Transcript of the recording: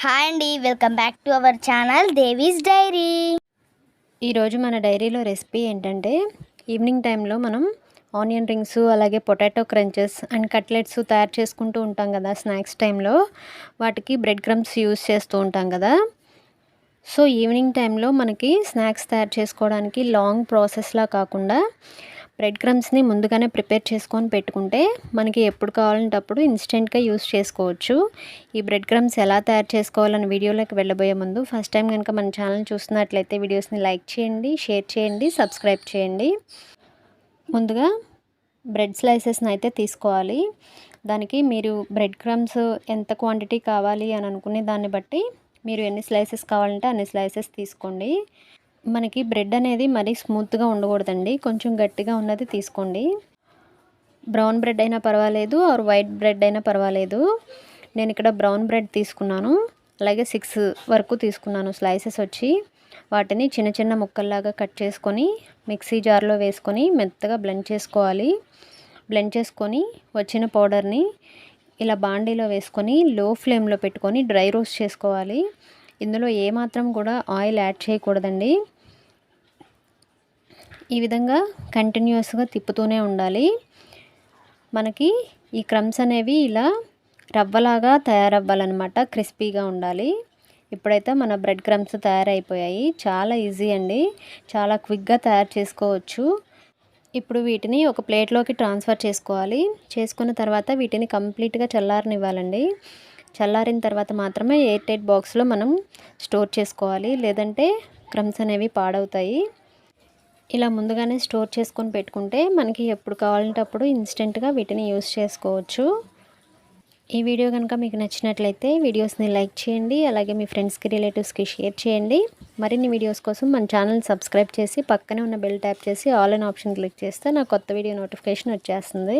Hi అండి, welcome back to our channel Devi's diary. ఈరోజు మన డైరీలో రెసిపీ ఏంటంటే ఈవినింగ్ టైంలో మనం ఆనియన్ రింగ్స్ అలాగే పొటాటో క్రంచెస్ అండ్ కట్లెట్స్ తయారు చేసుకుంటూ ఉంటాం కదా. స్నాక్స్ టైంలో వాటికి బ్రెడ్ క్రమ్స్ యూస్ చేస్తూ ఉంటాం కదా. సో ఈవినింగ్ టైంలో మనకి స్నాక్స్ తయారు చేసుకోవడానికి లాంగ్ ప్రాసెస్లా కాకుండా బ్రెడ్ క్రమ్స్ని ముందుగానే ప్రిపేర్ చేసుకొని పెట్టుకుంటే మనకి ఎప్పుడు కావాలంటే అప్పుడు ఇన్స్టెంట్గా యూస్ చేసుకోవచ్చు. ఈ బ్రెడ్ క్రమ్స్ ఎలా తయారు చేసుకోవాలని వీడియోలోకి వెళ్ళబోయే ముందు ఫస్ట్ టైం కనుక మన ఛానల్ చూస్తున్నట్లయితే వీడియోస్ని లైక్ చేయండి, షేర్ చేయండి, సబ్స్క్రైబ్ చేయండి. ముందుగా బ్రెడ్ స్లైసెస్ని అయితే తీసుకోవాలి. దానికి మీరు బ్రెడ్ క్రమ్స్ ఎంత క్వాంటిటీ కావాలి అని అనుకునే దాన్ని బట్టి మీరు ఎన్ని స్లైసెస్ కావాలంటే అన్ని స్లైసెస్ తీసుకోండి. మనకి బ్రెడ్ అనేది మరీ స్మూత్గా ఉండకూడదండి, కొంచెం గట్టిగా ఉన్నది తీసుకోండి. బ్రౌన్ బ్రెడ్ అయినా పర్వాలేదు ఆర్ వైట్ బ్రెడ్ అయినా పర్వాలేదు. నేను ఇక్కడ బ్రౌన్ బ్రెడ్ తీసుకున్నాను. అలాగే 6 వరకు తీసుకున్నాను స్లైసెస్ వచ్చి. వాటిని చిన్న చిన్న ముక్కల్లాగా కట్ చేసుకొని మిక్సీ జార్లో వేసుకొని మెత్తగా బ్లెండ్ చేసుకోవాలి. బ్లెండ్ చేసుకొని వచ్చిన పౌడర్ని ఇలా బాండీలో వేసుకొని లో ఫ్లేమ్లో పెట్టుకొని డ్రై రోస్ట్ చేసుకోవాలి. ఇందులో ఏమాత్రం కూడా ఆయిల్ యాడ్ చేయకూడదండి. ఈ విధంగా కంటిన్యూస్గా తిప్పుతూనే ఉండాలి. మనకి ఈ క్రమ్స్ అనేవి ఇలా రవ్వలాగా తయారవ్వాలన్నమాట, క్రిస్పీగా ఉండాలి. ఇప్పుడైతే మన బ్రెడ్ క్రమ్స్ తయారైపోయాయి. చాలా ఈజీ అండి, చాలా క్విక్గా తయారు చేసుకోవచ్చు. ఇప్పుడు వీటిని ఒక ప్లేట్లోకి ట్రాన్స్ఫర్ చేసుకోవాలి. చేసుకున్న తర్వాత వీటిని కంప్లీట్గా చల్లారనివ్వాలండి. చల్లారిన తర్వాత మాత్రమే ఎయిర్ టైట్ బాక్స్లో మనం స్టోర్ చేసుకోవాలి, లేదంటే క్రమ్స్ అనేవి పాడవుతాయి. ఇలా ముందుగానే స్టోర్ చేసుకొని పెట్టుకుంటే మనకి ఎప్పుడు కావాలంటే అప్పుడు ఇన్స్టెంట్గా వీటిని యూస్ చేసుకోవచ్చు. ఈ వీడియో కనుక మీకు నచ్చినట్లయితే వీడియోస్ని లైక్ చేయండి, అలాగే మీ ఫ్రెండ్స్కి రిలేటివ్స్కి షేర్ చేయండి. మరిన్ని వీడియోస్ కోసం మన ఛానల్ సబ్స్క్రైబ్ చేసి పక్కనే ఉన్న బెల్ ట్యాప్ చేసి ఆల్ అనే ఆప్షన్ క్లిక్ చేస్తే నాకు కొత్త వీడియో నోటిఫికేషన్ వచ్చేస్తుంది.